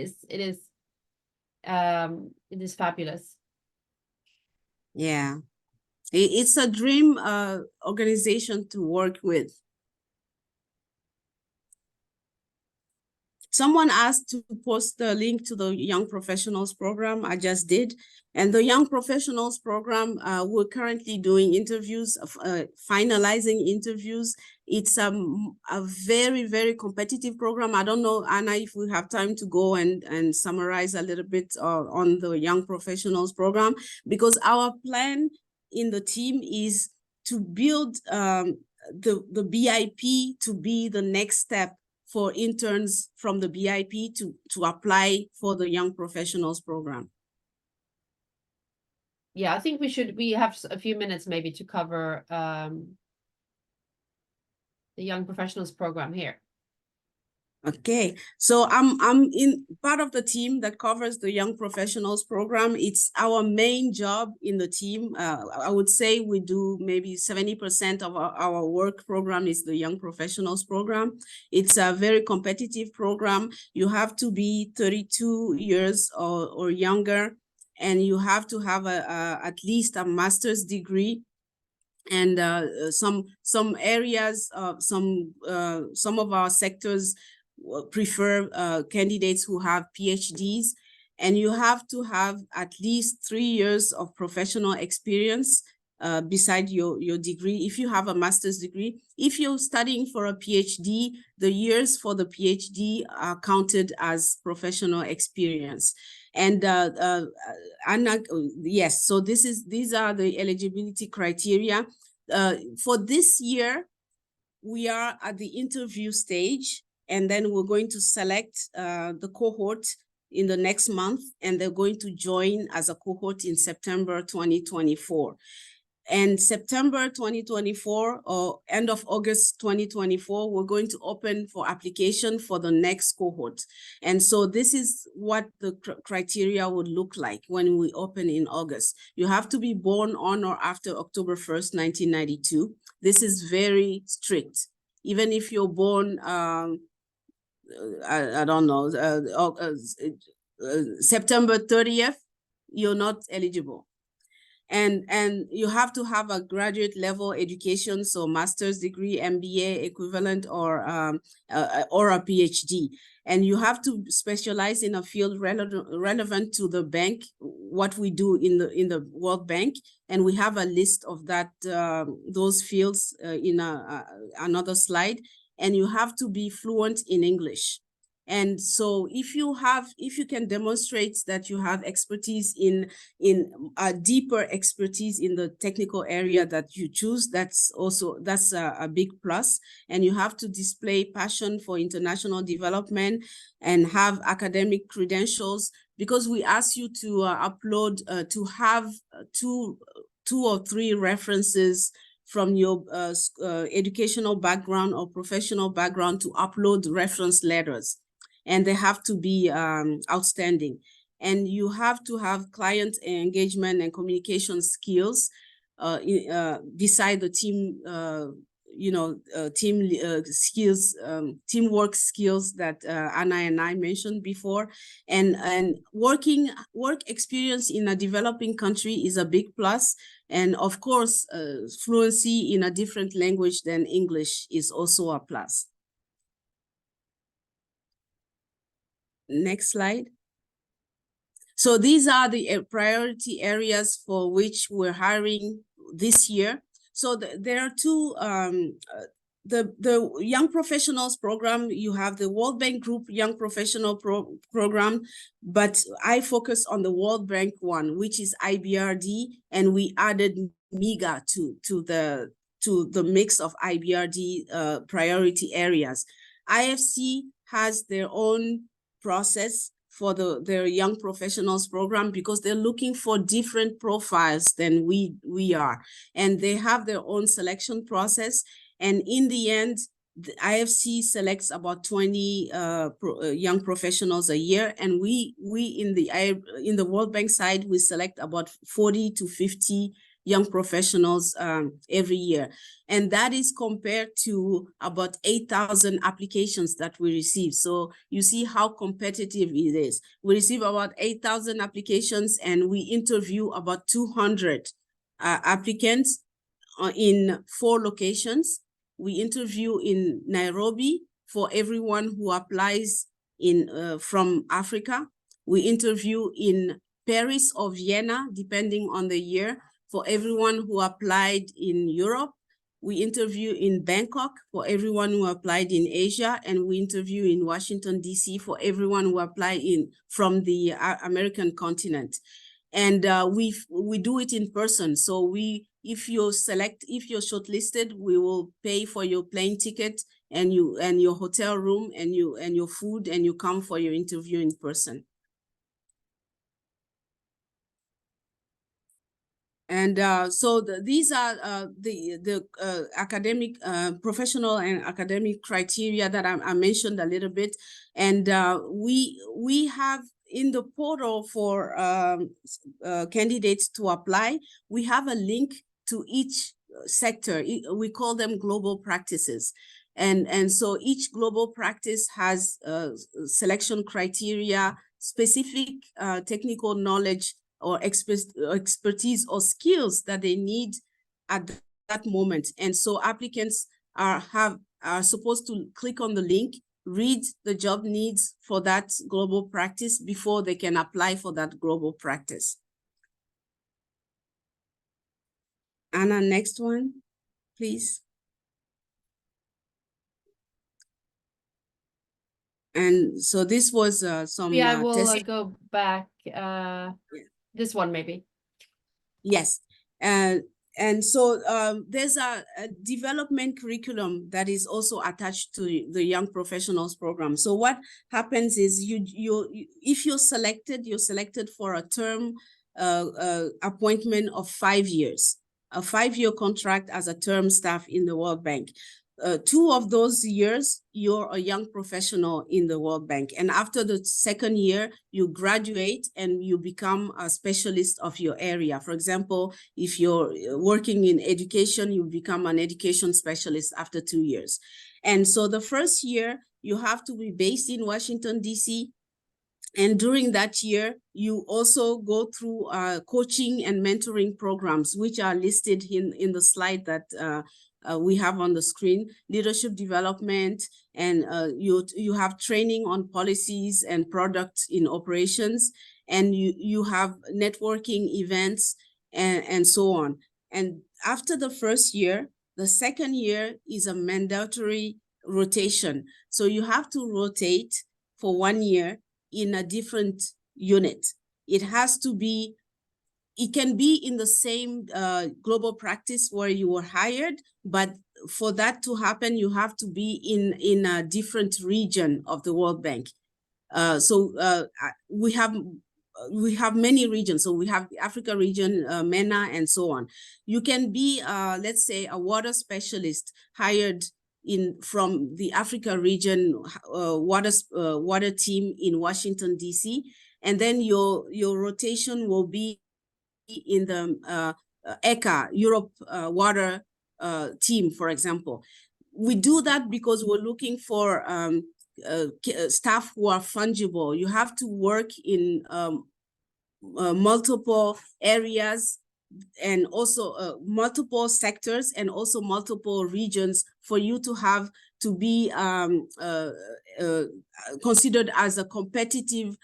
is fabulous.
Yeah, it's a dream organization to work with. Someone asked to post the link to the Young Professionals Program. I just did. And the Young Professionals Program, we're currently doing interviews, finalizing interviews. It's a very, very competitive program. I don't know, Anna, if we have time to go and summarize a little bit on the Young Professionals Program, because our plan in the team is to build the BIP to be the next step for interns from the BIP to apply for the Young Professionals Program.
Yeah, I think we have a few minutes maybe to cover the Young Professionals Program here.
Okay, so I'm in part of the team that covers the Young Professionals Program. It's our main job in the team. I would say we do maybe 70% of our work program is the Young Professionals Program. It's a very competitive program. You have to be 32 years or younger, and you have to have at least a master's degree. And some areas, some of our sectors prefer candidates who have PhDs, and you have to have at least 3 years of professional experience beside your degree. If you have a master's degree, if you're studying for a PhD, the years for the PhD are counted as professional experience. And Anna, yes, so these are the eligibility criteria. For this year, we are at the interview stage, and then we're going to select the cohort in the next month, and they're going to join as a cohort in September 2024. and September 2024 or end of August 2024, we're going to open for application for the next cohort. And so this is what the criteria would look like when we open in August. You have to be born on or after October 1st, 1992. This is very strict. Even if you're born, I don't know, September 30th, you're not eligible. And you have to have a graduate level education, so master's degree, MBA equivalent, or a PhD. And you have to specialize in a field relevant to the bank, what we do in the World Bank. And we have a list of that those fields in another slide. And you have to be fluent in English. And so if you can demonstrate that you have expertise in a deeper expertise in the technical area that you choose, that's a big plus. And you have to display passion for international development and have academic credentials, because we ask you to upload, to have two or three references from your educational background or professional background, to upload reference letters. And they have to be outstanding. And you have to have client engagement and communication skills beside the team, skills, teamwork skills that Anna and I mentioned before. And work experience in a developing country is a big plus. And of course, fluency in a different language than English is also a plus. Next slide. So these are the priority areas for which we're hiring this year. So there are two, the Young Professionals Program, you have the World Bank Group Young Professional Program, but I focus on the World Bank one, which is IBRD, and we added MEGA to the mix of IBRD priority areas. IFC has their own process for their Young Professionals Program, because they're looking for different profiles than we are. And they have their own selection process. And in the end, the IFC selects about 20 young professionals a year. And we in the World Bank side, we select about 40 to 50 young professionals every year. And that is compared to about 8,000 applications that we receive. So you see how competitive it is. We receive about 8,000 applications, and we interview about 200 applicants in 4 locations. We interview in Nairobi for everyone who applies from Africa. We interview in Paris or Vienna, depending on the year, for everyone who applied in Europe. We interview in Bangkok for everyone who applied in Asia, and we interview in Washington, D.C. for everyone who applied from the American continent. And we do it in person. So if you're shortlisted, we will pay for your plane ticket and your hotel room and your food, and you come for your interview in person. And so these are the academic, professional and academic criteria that I mentioned a little bit. And we have in the portal for candidates to apply, we have a link to each sector. We call them global practices. And so each global practice has selection criteria, specific technical knowledge or expertise or skills that they need at that moment. And so applicants are supposed to click on the link, read the job needs for that global practice before they can apply for that global practice. Anna, next one, please. And so this was some
I will go back. This one maybe.
Yes. And so there's a development curriculum that is also attached to the Young Professionals Program. So what happens is if you're selected for a term appointment of 5 years. a 5-year contract as a term staff in the World Bank. 2 of those years, you're a young professional in the World Bank. And after the 2nd year, you graduate and you become a specialist of your area. For example, if you're working in education, you become an education specialist after 2 years. And so the first year, you have to be based in Washington, D.C., and during that year, you also go through coaching and mentoring programs, which are listed in the slide that we have on the screen: leadership development, and you have training on policies and products in operations, and you have networking events and so on. And after the first year, the 2nd year is a mandatory rotation. So you have to rotate for 1 year in a different unit. It can be in the same global practice where you were hired, but for that to happen, you have to be in a different region of the World Bank. We have many regions. So we have the Africa region, MENA, and so on. You can be, let's say, a water specialist hired from the Africa region water team in Washington, D.C., and then your rotation will be in the ECA, Europe water team, for example. We do that because we're looking for staff who are fungible. You have to work in multiple areas and also multiple sectors and also multiple regions for you to be considered as a competitive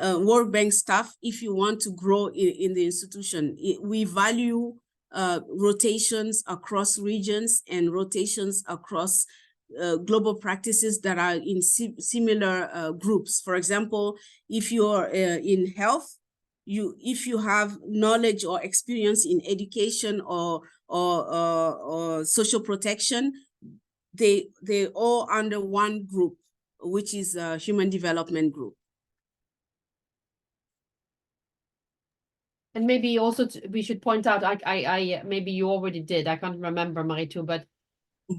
World Bank staff if you want to grow in the institution. We value rotations across regions and rotations across global practices that are in similar groups. For example, if you're in health, if you have knowledge or experience in education or social protection, they're all under one group, which is a human development group.
And maybe also we should point out, I maybe you already did, I can't remember, Maritu, but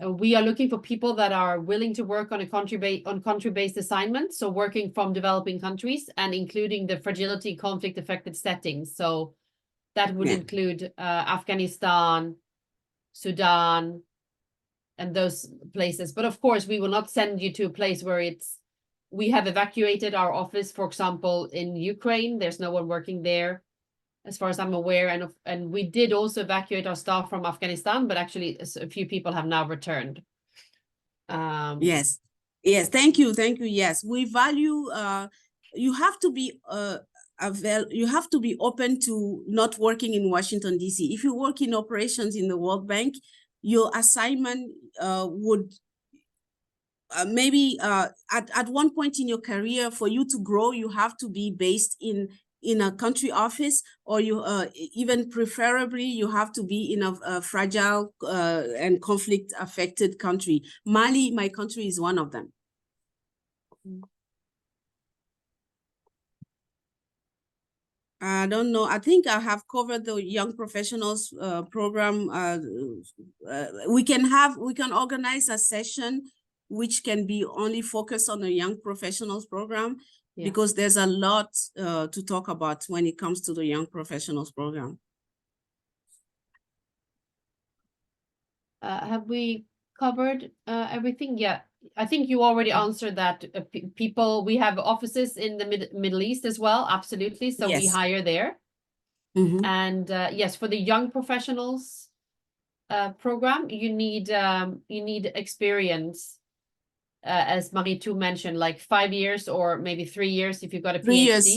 we are looking for people that are willing to work on country-based assignments, so working from developing countries and including the fragility conflict affected settings. So that would include Afghanistan, Sudan, and those places. But of course, we will not send you to a place where we have evacuated our office, for example, in Ukraine. There's no one working there, as far as I'm aware, and we did also evacuate our staff from Afghanistan, but actually a few people have now returned.
Yes, thank you. Yes, we value. You have to be open to not working in Washington, D.C. If you work in operations in the World Bank, your assignment would maybe at one point in your career, for you to grow, you have to be based in a country office, or you even preferably you have to be in a fragile and conflict affected country. Mali, my country, is one of them. I don't know. I think I have covered the young professionals program. We can organize a session which can be only focused on the young professionals program. Yeah. Because there's a lot to talk about when it comes to the Young Professionals Program.
Have we covered everything? Yeah, I think you already answered that. We have offices in the Middle East as well, absolutely. So yes, we hire there. Mm-hmm. And yes, for the Young Professionals program, you need experience. As Maritu mentioned, like 5 years or maybe 3 years if you've got a PhD.
3 years.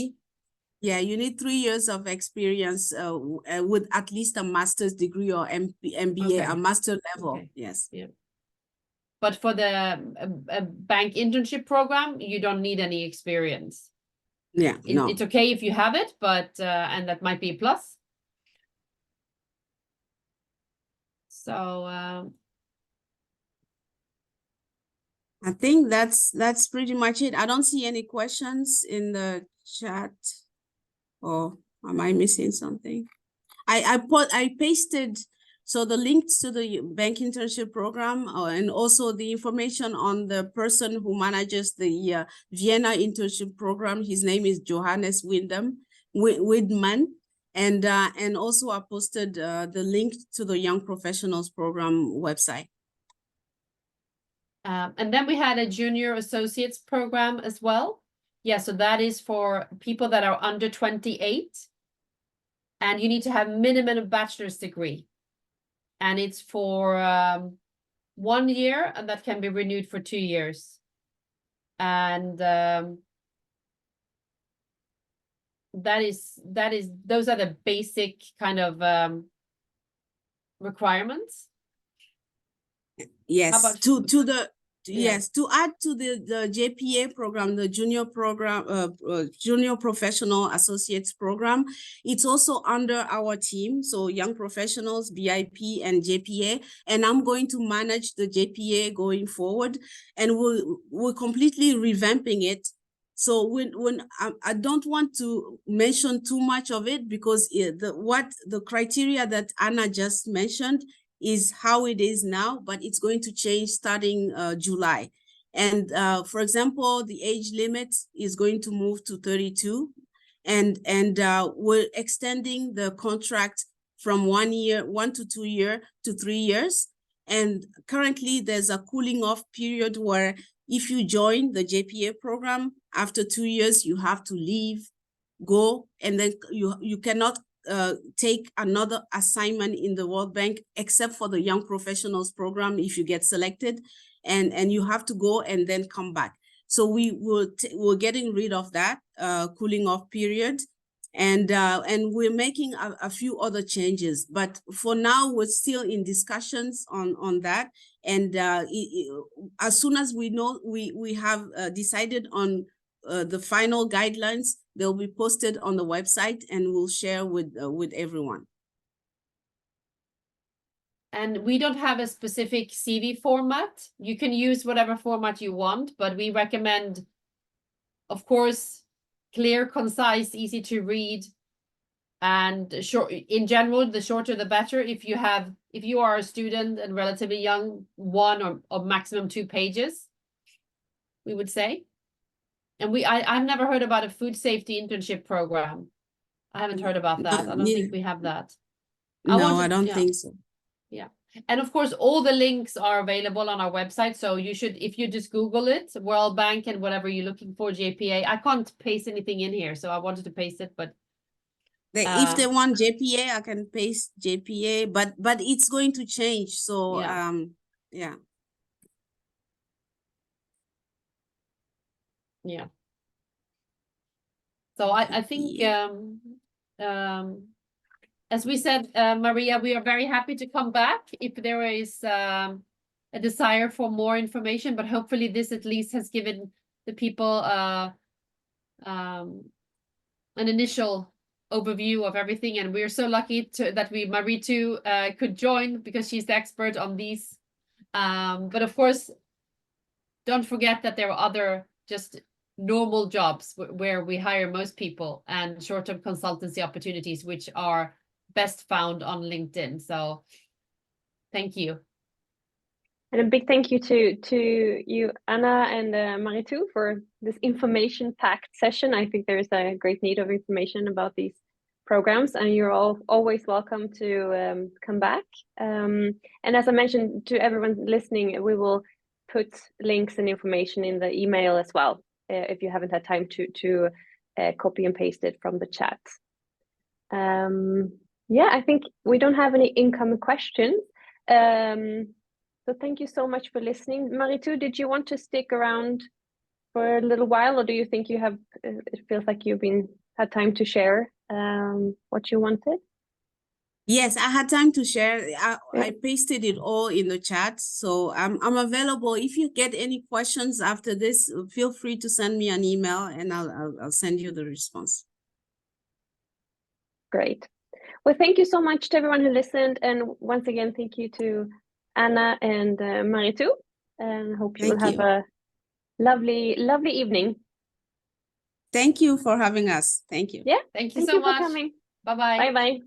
Yeah, you need 3 years of experience with at least a master's degree or MBA, a master level. Okay. Yes. Yeah.
But for the Bank Internship Program, you don't need any experience.
Yeah, no.
It's okay if you have it, but and that might be a plus. So.
I think that's pretty much it. I don't see any questions in the chat. Or am I missing something? I pasted So the links to the Bank Internship Program and also the information on the person who manages the Vienna Internship Program, his name is Johannes Widman. And also I posted the link to the Young Professionals Program website.
And then we had a Junior Associates Program as well. Yeah, so that is for people that are under 28. And you need to have minimum a bachelor's degree. And it's for 1 year, and that can be renewed for 2 years. And those are the basic kind of requirements.
Yes,
about
yes, to add to the JPA program, the junior professional associates program, it's also under our team. So young professionals, BIP and JPA, and I'm going to manage the JPA going forward, and we're completely revamping it. So when I don't want to mention too much of it, because the criteria that Anna just mentioned is how it is now, but it's going to change starting July. And for example, the age limit is going to move to 32, and we're extending the contract from 1 to 2 years to 3 years. And currently there's a cooling off period where if you join the JPA program, after 2 years, you have to leave, go, and then you cannot take another assignment in the World Bank, except for the Young Professionals Program if you get selected, and you have to go and then come back. So we're getting rid of that cooling off period, and we're making a few other changes. But for now, we're still in discussions on that. And as soon as we know we have decided on the final guidelines, they'll be posted on the website, and we'll share with everyone.
And we don't have a specific CV format. You can use whatever format you want, but we recommend, of course, clear, concise, easy to read, and short. In general, the shorter the better. If you are a student and relatively young, 1 or maximum 2 pages, we would say. And I've never heard about a food safety internship program. I haven't heard about that. I don't think we have that.
I don't think so.
Yeah. And of course, all the links are available on our website. So you should, if you just Google it, World Bank and whatever you're looking for, JPA. I can't paste anything in here, so I wanted to paste it, but
if they want JPA, I can paste JPA, but it's going to change. So yeah.
Yeah. So I think, as we said, Maria, we are very happy to come back if there is a desire for more information, but hopefully this at least has given the people an initial overview of everything. And we're so lucky that Marie too could join, because she's the expert on these. But of course, don't forget that there are other just normal jobs where we hire most people, and short-term consultancy opportunities, which are best found on LinkedIn. So thank you.
And a big thank you to you, Anna and Maritu, for this information-packed session. I think there is a great need of information about these programs, and you're all always welcome to come back. And as I mentioned to everyone listening, we will put links and information in the email as well, if you haven't had time to copy and paste it from the chat. Yeah, I think we don't have any incoming questions. So thank you so much for listening. Maritu, did you want to stick around for a little while, or do you think you have, it feels like you've had time to share what you wanted?
Yes, I had time to share. I pasted it all in the chat, so I'm available. If you get any questions after this, feel free to send me an email, and I'll send you the response.
Great. Well, thank you so much to everyone who listened, and once again, thank you to Anna and Maritu, and hope you will have a lovely evening.
Thank you for having us. Thank you.
Yeah,
thank you so much.
For coming.
Bye-bye.
Bye-bye.